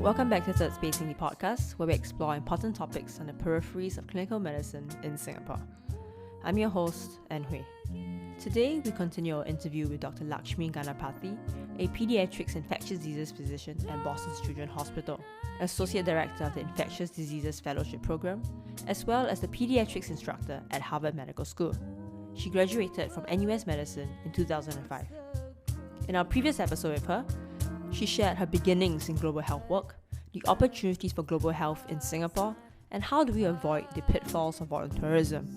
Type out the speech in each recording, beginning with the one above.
Welcome back to Third Spacing, the podcast, where we explore important topics on the peripheries of clinical medicine in Singapore. I'm your host, Ann Hui. Today, we continue our interview with Dr. Lakshmi, a pediatrics infectious diseases physician at Boston's Children's Hospital, Associate Director of the Infectious Diseases Fellowship Program, as well as the pediatrics instructor at Harvard Medical School. She graduated from NUS Medicine in 2005. In our previous episode with her, she shared her beginnings in global health work, the opportunities for global health in Singapore, and how do we avoid the pitfalls of volunteerism.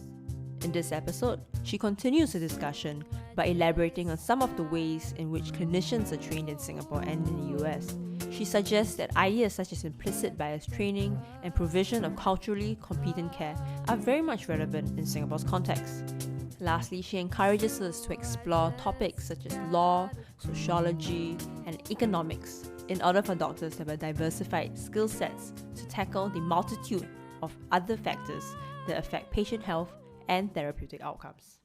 In this episode, she continues the discussion by elaborating on some of the ways in which clinicians are trained in Singapore and in the US. She suggests that ideas such as implicit bias training and provision of culturally competent care are very much relevant in Singapore's context. Lastly, she encourages us to explore topics such as law, sociology, and economics in order for doctors to have a diversified skill sets to tackle the multitude of other factors that affect patient health and therapeutic outcomes.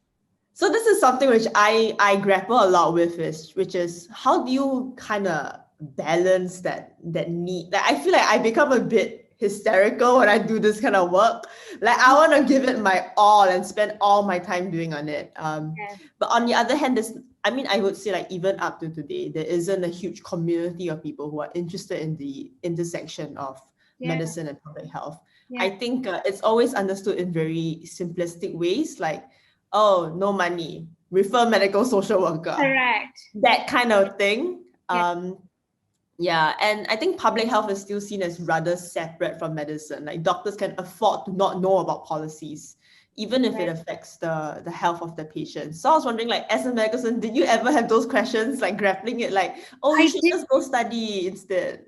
So this is something which I grapple a lot with, which is how do you kind of balance that need? Like, I feel like I become a bit hysterical when I do this kind of work. Like, I want to give it my all and spend all my time doing on it. But on the other hand, I would say, like, even up to today, there isn't a huge community of people who are interested in the intersection of medicine and public health. I think it's always understood in very simplistic ways, like, oh, no money, refer medical social worker. Correct. That kind of thing. And I think public health is still seen as rather separate from medicine. Like, doctors can afford to not know about policies, even if it affects the health of the patient. So I was wondering, like, as a medical student, did you ever have those questions, like grappling it, like, oh, you should just go study instead?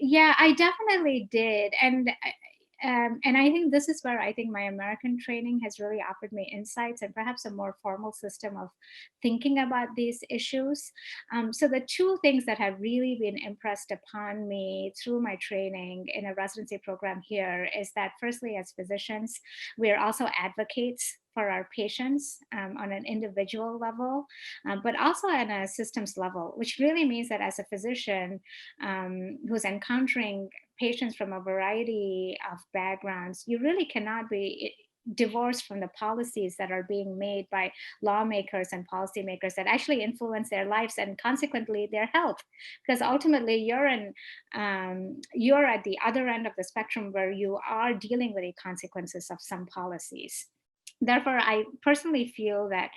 Yeah, I definitely did. And I think this is where I think my American training has really offered me insights and perhaps a more formal system of thinking about these issues. So the two things that have really been impressed upon me through my training in a residency program here is that, firstly, as physicians, we are also advocates for our patients on an individual level, but also on a systems level, which really means that as a physician who's encountering patients from a variety of backgrounds, you really cannot be divorced from the policies that are being made by lawmakers and policymakers that actually influence their lives and consequently their health. Because ultimately you're at the other end of the spectrum where you are dealing with the consequences of some policies. Therefore, I personally feel that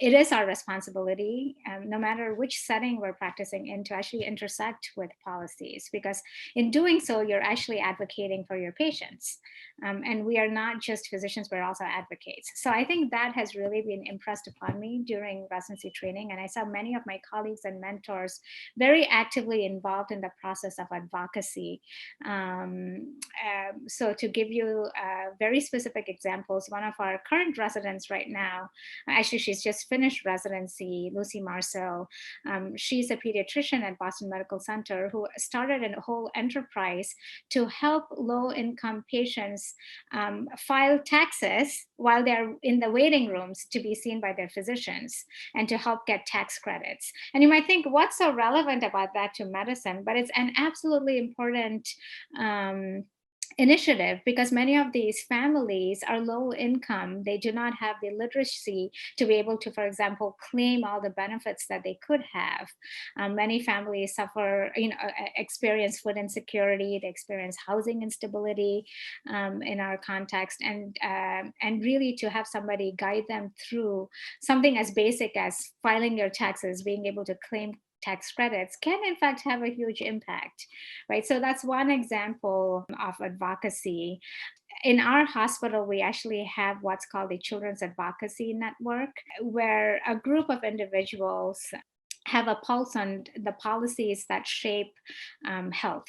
it is our responsibility, no matter which setting we're practicing in, to actually intersect with policies, because in doing so, you're actually advocating for your patients. And we are not just physicians, we're also advocates. So I think that has really been impressed upon me during residency training. And I saw many of my colleagues and mentors very actively involved in the process of advocacy. So to give you very specific examples, one of our current residents right now, actually she's just finished residency, Lucy Marceau. She's a pediatrician at Boston Medical Center who started a whole enterprise to help low-income patients file taxes while they're in the waiting rooms to be seen by their physicians and to help get tax credits. And you might think, what's so relevant about that to medicine? But it's an absolutely important initiative, because many of these families are low income. They do not have the literacy to be able to, for example, claim all the benefits that they could have. Many families suffer, experience food insecurity, they experience housing instability in our context, and really to have somebody guide them through something as basic as filing your taxes, being able to claim tax credits can in fact have a huge impact, right? So that's one example of advocacy. In our hospital, we actually have what's called the Children's Advocacy Network, where a group of individuals have a pulse on the policies that shape health.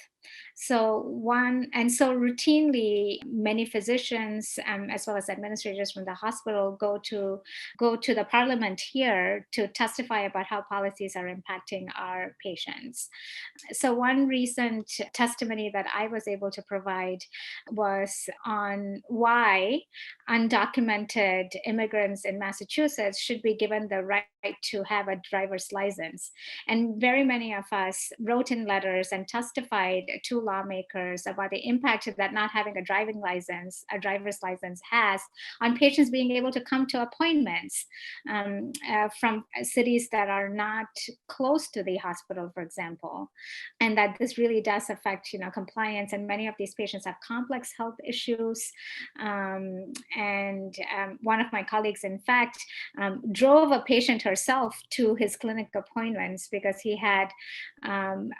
So routinely, many physicians, as well as administrators from the hospital, go to the parliament here to testify about how policies are impacting our patients. So one recent testimony that I was able to provide was on why undocumented immigrants in Massachusetts should be given the right to have a driver's license. And very many of us wrote in letters and testified to lawmakers about the impact that not having a driver's license has on patients being able to come to appointments from cities that are not close to the hospital, for example, and that this really does affect, compliance. And many of these patients have complex health issues. One of my colleagues, in fact, drove a patient herself to his clinic appointments because he had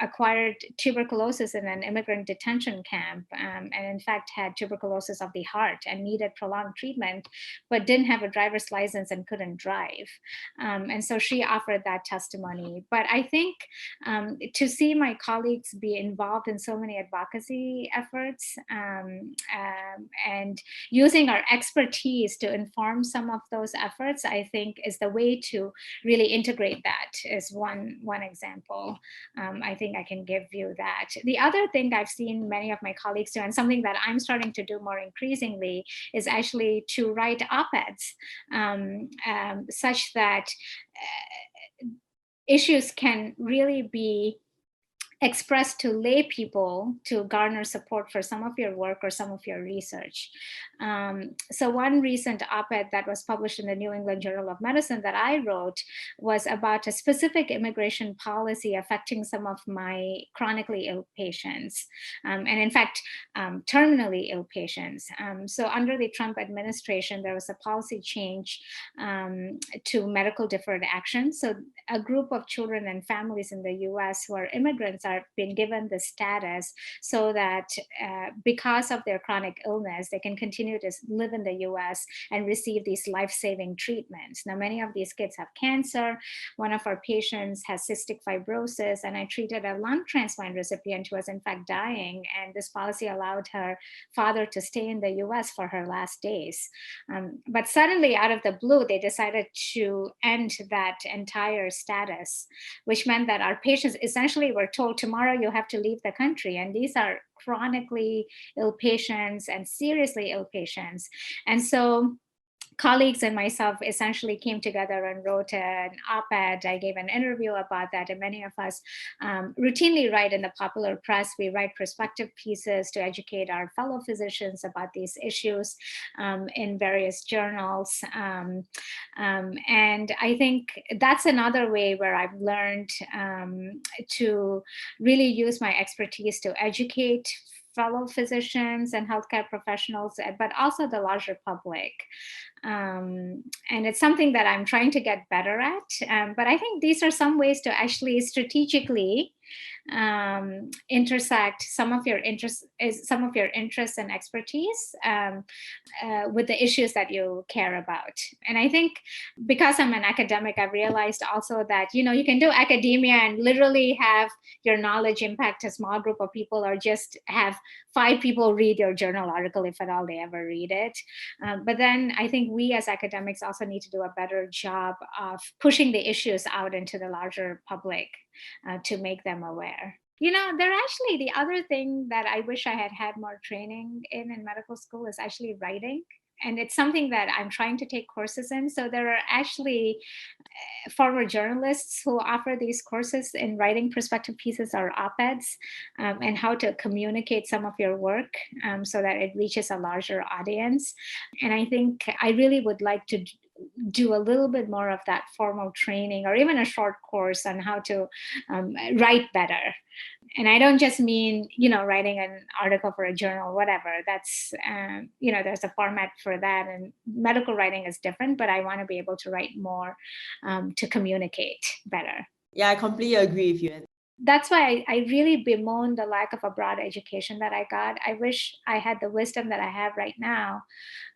acquired tuberculosis in an immigrant detention camp, and in fact had tuberculosis of the heart and needed prolonged treatment, but didn't have a driver's license and couldn't drive. And so she offered that testimony. But I think to see my colleagues be involved in so many advocacy efforts, and using our expertise to inform some of those efforts, I think is the way to really integrate that, is one example. I think I can give you that. The other thing I've seen many of my colleagues do, and something that I'm starting to do more increasingly, is actually to write op-eds, such that issues can really be expressed to lay people to garner support for some of your work or some of your research. So one recent op-ed that was published in the New England Journal of Medicine that I wrote was about a specific immigration policy affecting some of my chronically ill patients, and in fact, terminally ill patients. So under the Trump administration, there was a policy change to medical deferred action. So a group of children and families in the US who are immigrants are being given the status so that because of their chronic illness, they can continue to live in the US and receive these life-saving treatments. Now, many of these kids have cancer. One of our patients has cystic fibrosis, and I treated a lung transplant recipient who was in fact dying, and this policy allowed her father to stay in the US for her last days. But suddenly, out of the blue, they decided to end that entire status, which meant that our patients essentially were told, tomorrow you have to leave the country. And these are chronically ill patients and seriously ill patients. And so colleagues and myself essentially came together and wrote an op-ed. I gave an interview about that, and many of us routinely write in the popular press. We write perspective pieces to educate our fellow physicians about these issues in various journals. And I think that's another way where I've learned to really use my expertise to educate fellow physicians and healthcare professionals, but also the larger public. And it's something that I'm trying to get better at. But I think these are some ways to actually strategically intersect some of your interests and expertise with the issues that you care about. And I think because I'm an academic, I've realized also that you can do academia and literally have your knowledge impact a small group of people, or just have 5 people read your journal article, if at all they ever read it. But then I think we as academics also need to do a better job of pushing the issues out into the larger public to make them aware. They're actually, the other thing that I wish I had had more training in medical school is actually writing. And it's something that I'm trying to take courses in. So there are actually former journalists who offer these courses in writing perspective pieces or op-eds, and how to communicate some of your work so that it reaches a larger audience. And I think I really would like to do a little bit more of that formal training, or even a short course on how to write better. And I don't just mean, writing an article for a journal, whatever. That's, there's a format for that. And medical writing is different, but I want to be able to write more to communicate better. Yeah, I completely agree with you. that's why I really bemoan the lack of a broad education that I got. I wish I had the wisdom that I have right now.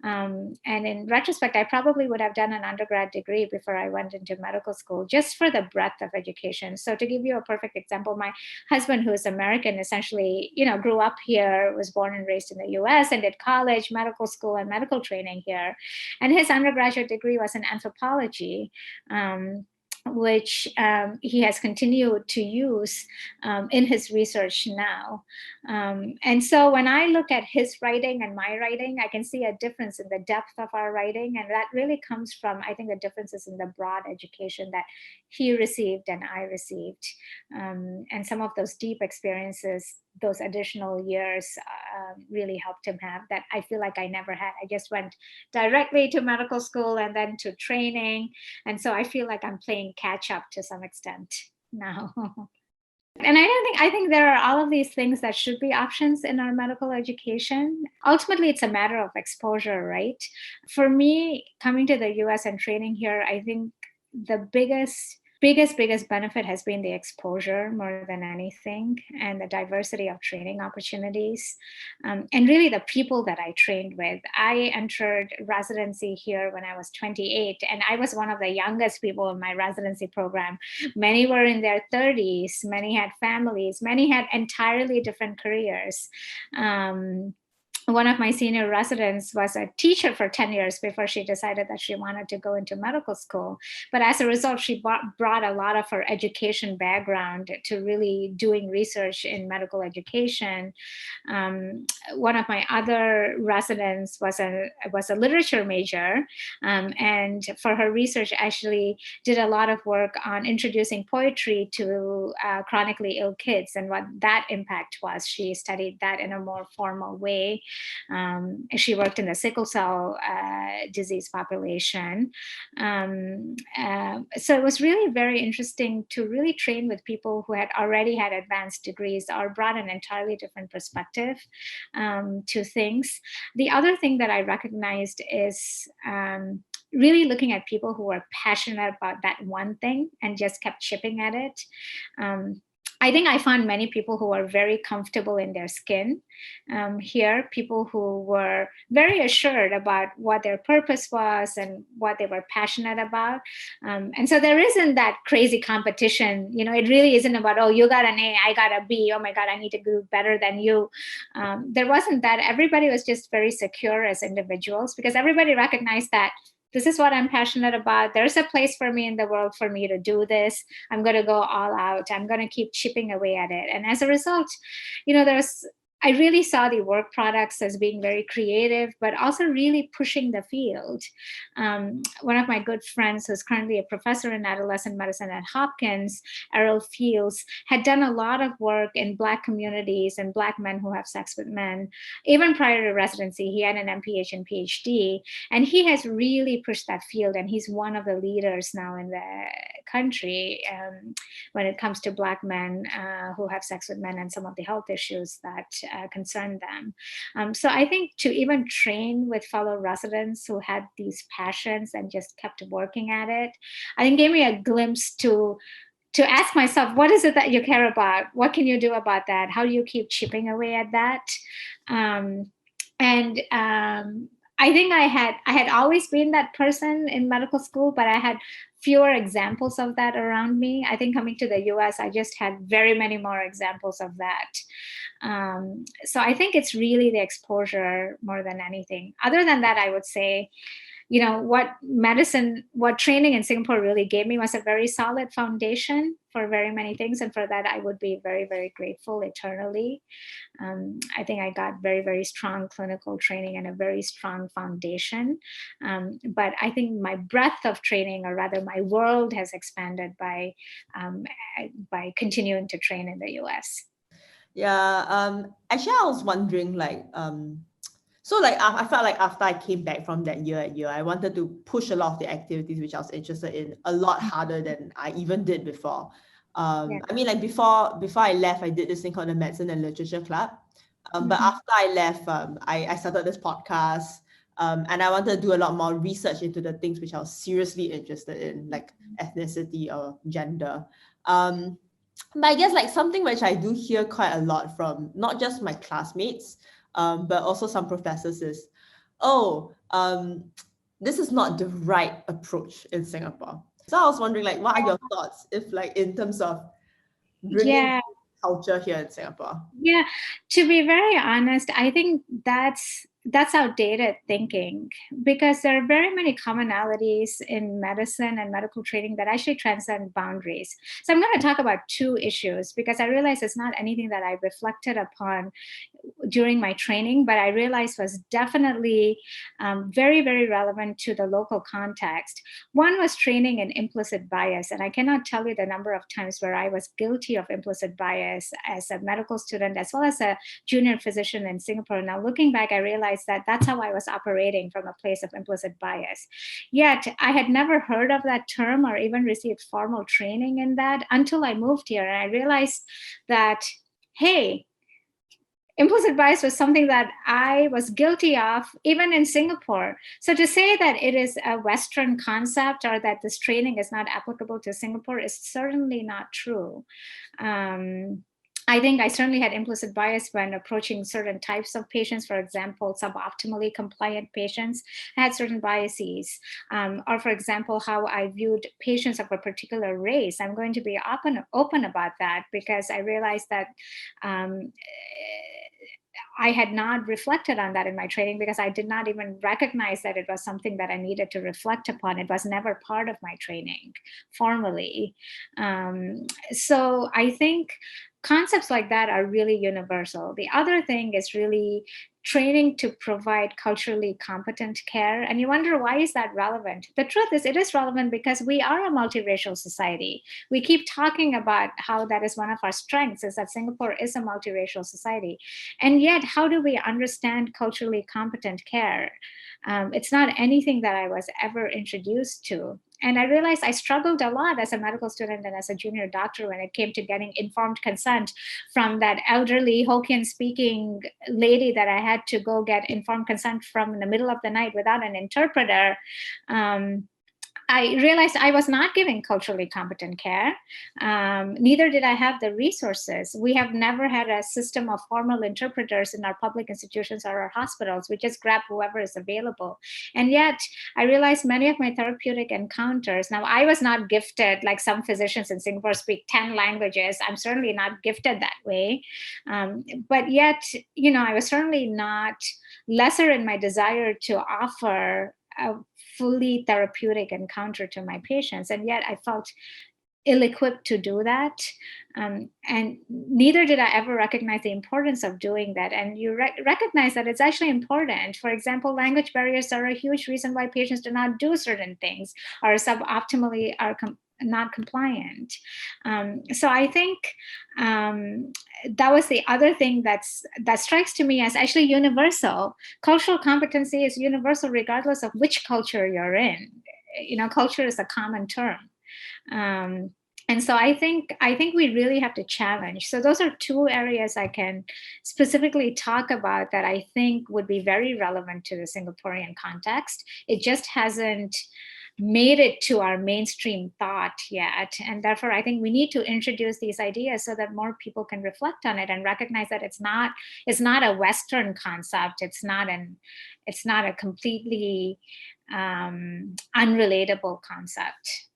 And in retrospect, I probably would have done an undergrad degree before I went into medical school, just for the breadth of education. So to give you a perfect example, my husband, who is American, essentially, grew up here, was born and raised in the US, and did college, medical school, and medical training here. And his undergraduate degree was in anthropology. Which he has continued to use in his research now. And so when I look at his writing and my writing, I can see a difference in the depth of our writing. And that really comes from, I think, the differences in the broad education that he received and I received. And some of those deep experiences, those additional years really helped him have that I feel like I never had. I just went directly to medical school and then to training. And so I feel like I'm playing catch up to some extent now. And I think there are all of these things that should be options in our medical education. Ultimately, it's a matter of exposure, right? For me, coming to the US and training here, I think the biggest benefit has been the exposure more than anything, and the diversity of training opportunities, and really the people that I trained with. I entered residency here when I was 28, and I was one of the youngest people in my residency program. Many were in their 30s, many had families, many had entirely different careers. One of my senior residents was a teacher for 10 years before she decided that she wanted to go into medical school. But as a result, she brought a lot of her education background to really doing research in medical education. One of my other residents was a literature major, and for her research actually did a lot of work on introducing poetry to chronically ill kids and what that impact was. She studied that in a more formal way. She worked in the sickle cell disease population. So it was really very interesting to really train with people who had already had advanced degrees or brought an entirely different perspective to things. The other thing that I recognized is really looking at people who were passionate about that one thing and just kept chipping at it. I think I found many people who were very comfortable in their skin here, people who were very assured about what their purpose was and what they were passionate about. And so there isn't that crazy competition. It really isn't about, oh, you got an A, I got a B. Oh my God, I need to do better than you. There wasn't that. Everybody was just very secure as individuals because everybody recognized that this is what I'm passionate about. There's a place for me in the world for me to do this. I'm going to go all out. I'm going to keep chipping away at it. And as a result, I really saw the work products as being very creative, but also really pushing the field. One of my good friends, who's currently a professor in adolescent medicine at Hopkins, Errol Fields, had done a lot of work in Black communities and Black men who have sex with men. Even prior to residency, he had an MPH and PhD, and he has really pushed that field. And he's one of the leaders now in the country when it comes to Black men who have sex with men and some of the health issues that concern them. So I think to even train with fellow residents who had these passions and just kept working at it, I think gave me a glimpse to ask myself, what is it that you care about? What can you do about that? How do you keep chipping away at that? I think I had always been that person in medical school, but I had fewer examples of that around me. I think coming to the US, I just had very many more examples of that. So I think it's really the exposure more than anything. Other than that, I would say, what training in Singapore really gave me was a very solid foundation for very many things. And for that, I would be very, very grateful eternally. I think I got very, very strong clinical training and a very strong foundation. But I think my breadth of training, or rather my world, has expanded by continuing to train in the US. Yeah, actually, I was wondering, so I felt like after I came back from that year, I wanted to push a lot of the activities which I was interested in a lot harder than I even did before. Yeah. I mean, before I left, I did this thing called the Medicine and Literature Club. But after I left, I started this podcast, and I wanted to do a lot more research into the things which I was seriously interested in, like ethnicity or gender. But I guess like something which I do hear quite a lot from not just my classmates, but also some professors is, oh, this is not the right approach in Singapore. So I was wondering, like, what are your thoughts if, like, in terms of bringing Yeah. culture here in Singapore? Yeah, to be very honest, I think that's outdated thinking, because there are very many commonalities in medicine and medical training that actually transcend boundaries. So I'm going to talk about two issues, because I realize it's not anything that I reflected upon during my training, but I realized was definitely very, very relevant to the local context. One was training in implicit bias. And I cannot tell you the number of times where I was guilty of implicit bias as a medical student, as well as a junior physician in Singapore. Now, looking back, I realized that that's how I was operating, from a place of implicit bias. Yet, I had never heard of that term or even received formal training in that until I moved here. And I realized that, hey, implicit bias was something that I was guilty of even in Singapore. So to say that it is a Western concept or that this training is not applicable to Singapore is certainly not true. I think I certainly had implicit bias when approaching certain types of patients. For example, suboptimally compliant patients. I had certain biases. Or for example, how I viewed patients of a particular race. I'm going to be open about that, because I realized that I had not reflected on that in my training, because I did not even recognize that it was something that I needed to reflect upon. It was never part of my training formally. So I think concepts like that are really universal. The other thing is really training to provide culturally competent care. And you wonder, why is that relevant? The truth is, it is relevant because we are a multiracial society. We keep talking about how that is one of our strengths, is that Singapore is a multiracial society. And yet, how do we understand culturally competent care? It's not anything that I was ever introduced to. And I realized I struggled a lot as a medical student and as a junior doctor when it came to getting informed consent from that elderly Hokkien speaking lady that I had to go get informed consent from in the middle of the night without an interpreter. I realized I was not giving culturally competent care. Neither did I have the resources. We have never had a system of formal interpreters in our public institutions or our hospitals. We just grab whoever is available. And yet, I realized many of my therapeutic encounters, now I was not gifted like some physicians in Singapore speak 10 languages. I'm certainly not gifted that way. But yet, I was certainly not lesser in my desire to offer a fully therapeutic encounter to my patients. And yet I felt ill-equipped to do that. And neither did I ever recognize the importance of doing that. And you recognize that it's actually important. For example, language barriers are a huge reason why patients do not do certain things or suboptimally are not compliant. So I think that was the other thing that strikes to me as actually universal. Cultural competency is universal regardless of which culture you're in. Culture is a common term. And so I think we really have to challenge. So those are two areas I can specifically talk about that I think would be very relevant to the Singaporean context. It just hasn't made it to our mainstream thought yet. And therefore, I think we need to introduce these ideas so that more people can reflect on it and recognize that it's not a Western concept. It's not a completely unrelatable concept.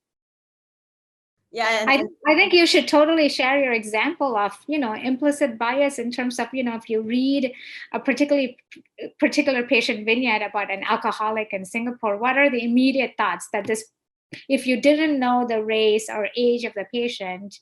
Yeah, I think you should totally share your example of, implicit bias in terms of, if you read a particular patient vignette about an alcoholic in Singapore, what are the immediate thoughts that this, if you didn't know the race or age of the patient,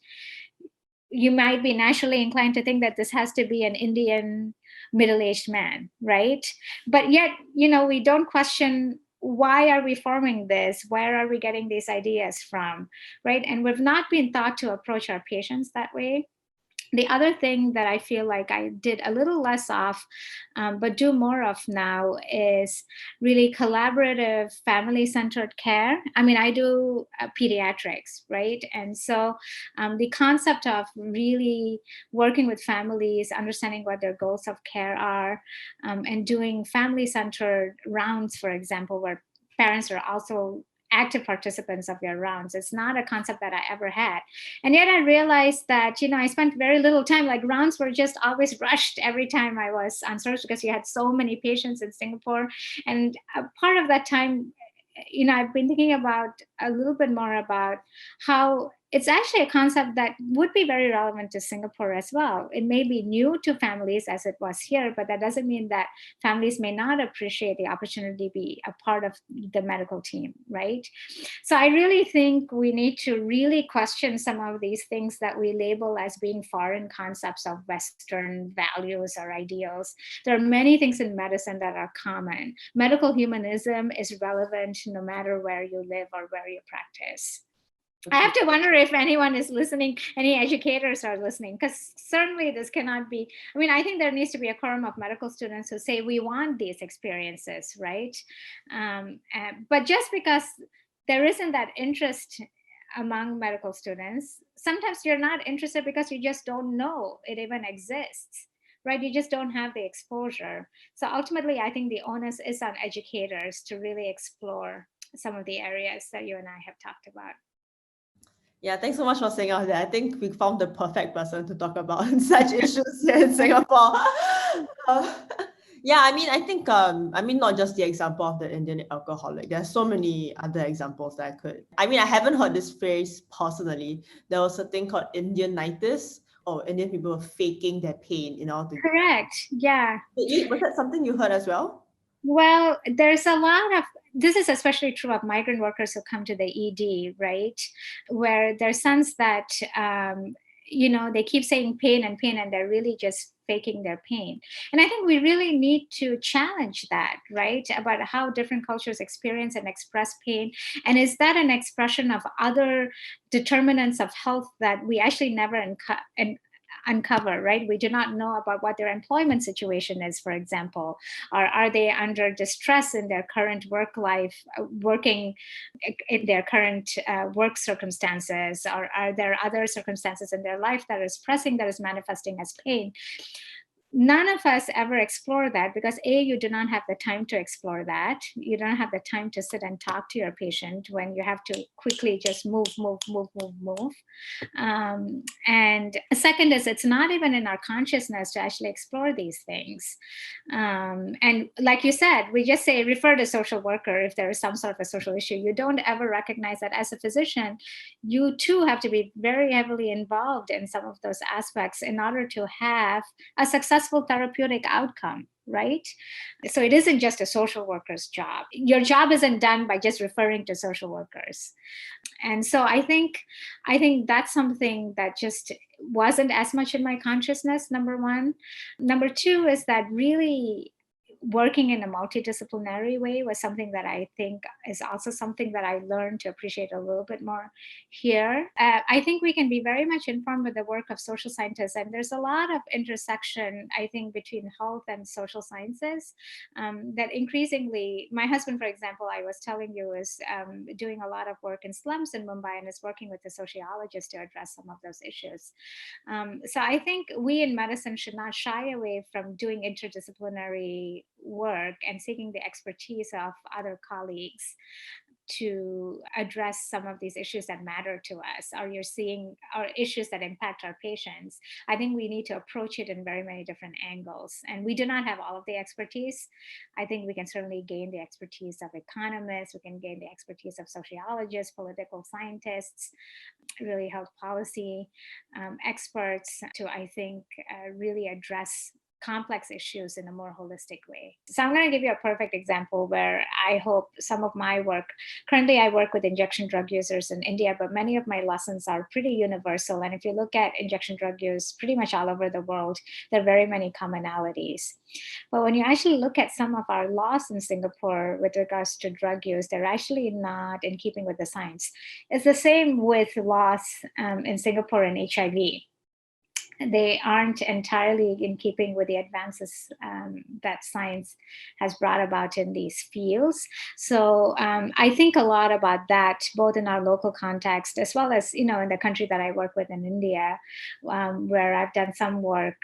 you might be naturally inclined to think that this has to be an Indian middle-aged man, right? But yet, we don't question, why are we forming this? Where are we getting these ideas from, right? And we've not been taught to approach our patients that way. The other thing that I feel like I did a little less of, but do more of now, is really collaborative family-centered care. I mean, I do pediatrics, right? And so the concept of really working with families, understanding what their goals of care are, and doing family-centered rounds, for example, where parents are also active participants of your rounds. It's not a concept that I ever had. And yet I realized that, I spent very little time, like rounds were just always rushed every time I was on service because you had so many patients in Singapore. And a part of that time, I've been thinking about a little bit more about how it's actually a concept that would be very relevant to Singapore as well. It may be new to families as it was here, but that doesn't mean that families may not appreciate the opportunity to be a part of the medical team, right? So I really think we need to really question some of these things that we label as being foreign concepts of Western values or ideals. There are many things in medicine that are common. Medical humanism is relevant no matter where you live or where you practice. I have to wonder if anyone is listening, any educators are listening, because certainly this cannot be, I think there needs to be a quorum of medical students who say we want these experiences, right? But just because there isn't that interest among medical students, sometimes you're not interested because you just don't know it even exists, right? You just don't have the exposure. So ultimately, I think the onus is on educators to really explore some of the areas that you and I have talked about. Yeah, thanks so much for saying all that. I think we found the perfect person to talk about such issues here in Singapore. Yeah, I think, not just the example of the Indian alcoholic. There's so many other examples that I could. I haven't heard this phrase personally. There was a thing called Indianitis, or Indian people were faking their pain in order to. Correct. Yeah. Was that something you heard as well? Well, there's a lot of, this is especially true of migrant workers who come to the ED, right? Where there's sense that, they keep saying pain, and they're really just faking their pain. And I think we really need to challenge that, right? About how different cultures experience and express pain. And is that an expression of other determinants of health that we actually never uncover, right? We do not know about what their employment situation is, for example, or are they under distress in their current work life, working in their current work circumstances, or are there other circumstances in their life that is pressing, that is manifesting as pain? None of us ever explore that because you do not have the time to explore that. You don't have the time to sit and talk to your patient when you have to quickly just move. And second is, it's not even in our consciousness to actually explore these things. And like you said, we just say refer to social worker if there is some sort of a social issue. You don't ever recognize that as a physician, you too have to be very heavily involved in some of those aspects in order to have a successful therapeutic outcome, right? So it isn't just a social worker's job. Your job isn't done by just referring to social workers. And so I think that's something that just wasn't as much in my consciousness, number one. Number two is that really working in a multidisciplinary way was something that I think is also something that I learned to appreciate a little bit more here. I think we can be very much informed with the work of social scientists, and there's a lot of intersection, I think, between health and social sciences that increasingly, my husband, for example, I was telling you, is doing a lot of work in slums in Mumbai and is working with the sociologists to address some of those issues. So I think we in medicine should not shy away from doing interdisciplinary work and seeking the expertise of other colleagues to address some of these issues that matter to us, or you're seeing our issues that impact our patients. I think we need to approach it in very many different angles. And we do not have all of the expertise. I think we can certainly gain the expertise of economists, we can gain the expertise of sociologists, political scientists, really health policy experts to, I think, really address complex issues in a more holistic way. So I'm going to give you a perfect example where I hope some of my work, currently I work with injection drug users in India, but many of my lessons are pretty universal. And if you look at injection drug use pretty much all over the world, there are very many commonalities. But when you actually look at some of our laws in Singapore with regards to drug use, they're actually not in keeping with the science. It's the same with laws in Singapore and HIV. they aren't entirely in keeping with the advances that science has brought about in these fields. So I think a lot about that, both in our local context as well as, in the country that I work with in India, where I've done some work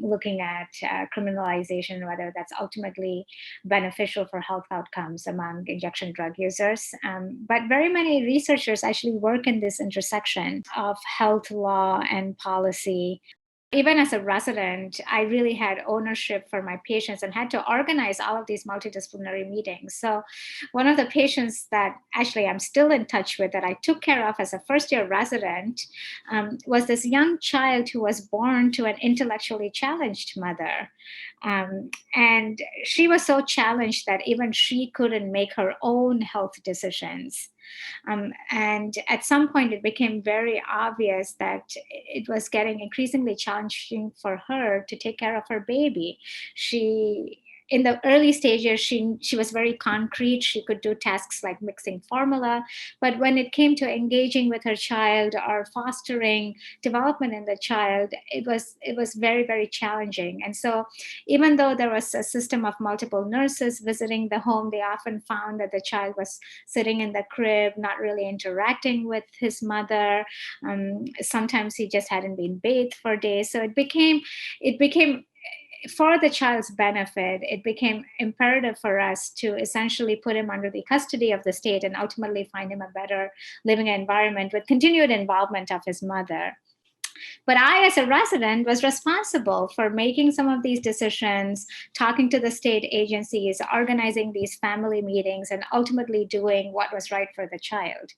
looking at criminalization, whether that's ultimately beneficial for health outcomes among injection drug users. But very many researchers actually work in this intersection of health law and policy. Even as a resident, I really had ownership for my patients and had to organize all of these multidisciplinary meetings. So one of the patients that actually I'm still in touch with, that I took care of as a first-year resident, was this young child who was born to an intellectually challenged mother. And she was so challenged that even she couldn't make her own health decisions. And at some point, it became very obvious that it was getting increasingly challenging for her to take care of her baby. In the early stages, she was very concrete. She could do tasks like mixing formula. But when it came to engaging with her child or fostering development in the child, it was very, very challenging. And so even though there was a system of multiple nurses visiting the home, they often found that the child was sitting in the crib, not really interacting with his mother. Sometimes he just hadn't been bathed for days. So it became for the child's benefit, it became imperative for us to essentially put him under the custody of the state and ultimately find him a better living environment with continued involvement of his mother. But I, as a resident, was responsible for making some of these decisions, talking to the state agencies, organizing these family meetings, and ultimately doing what was right for the child.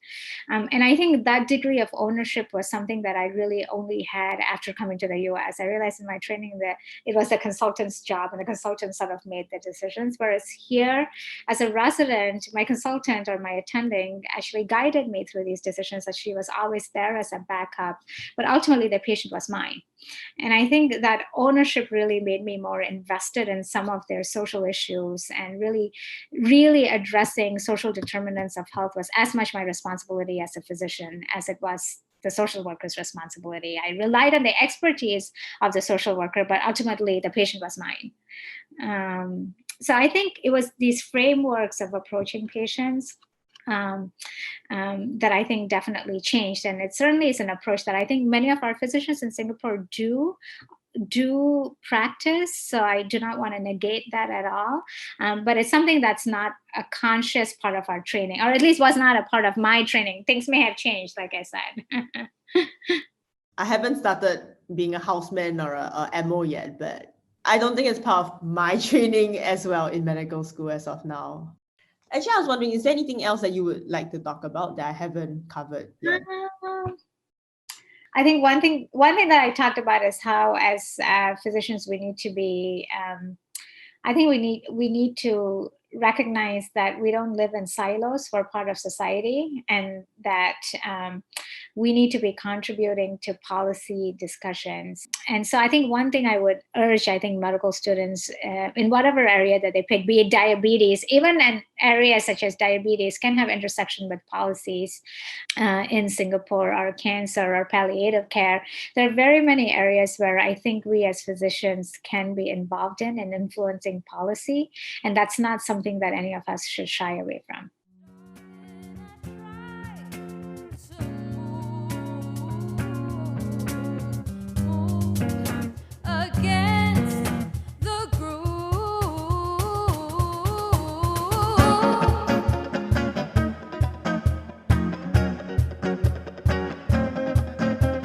And I think that degree of ownership was something that I really only had after coming to the US. I realized in my training that it was the consultant's job, and the consultant sort of made the decisions. Whereas here, as a resident, my consultant or my attending actually guided me through these decisions, that she was always there as a backup. But ultimately, the patient was mine. And I think that ownership really made me more invested in some of their social issues, and really addressing social determinants of health was as much my responsibility as a physician as it was the social worker's responsibility. I relied on the expertise of the social worker, but ultimately the patient was mine. So I think it was these frameworks of approaching patients that I think definitely changed. And it certainly is an approach that I think many of our physicians in Singapore do practice. So I do not want to negate that at all. But it's something that's not a conscious part of our training, or at least was not a part of my training. Things may have changed, like I said. I haven't started being a houseman or a MO yet, but I don't think it's part of my training as well in medical school as of now. Actually, I was wondering, is there anything else that you would like to talk about that I haven't covered yet? I think one thing that I talked about is how, as physicians, we need to be. I think we need to recognize that we don't live in silos. We're part of society, and that we need to be contributing to policy discussions. And so I think one thing I would urge, medical students in whatever area that they pick, be it diabetes, even an area such as diabetes can have intersection with policies in Singapore, or cancer, or palliative care. There are very many areas where I think we as physicians can be involved in and influencing policy. And that's not something that any of us should shy away from.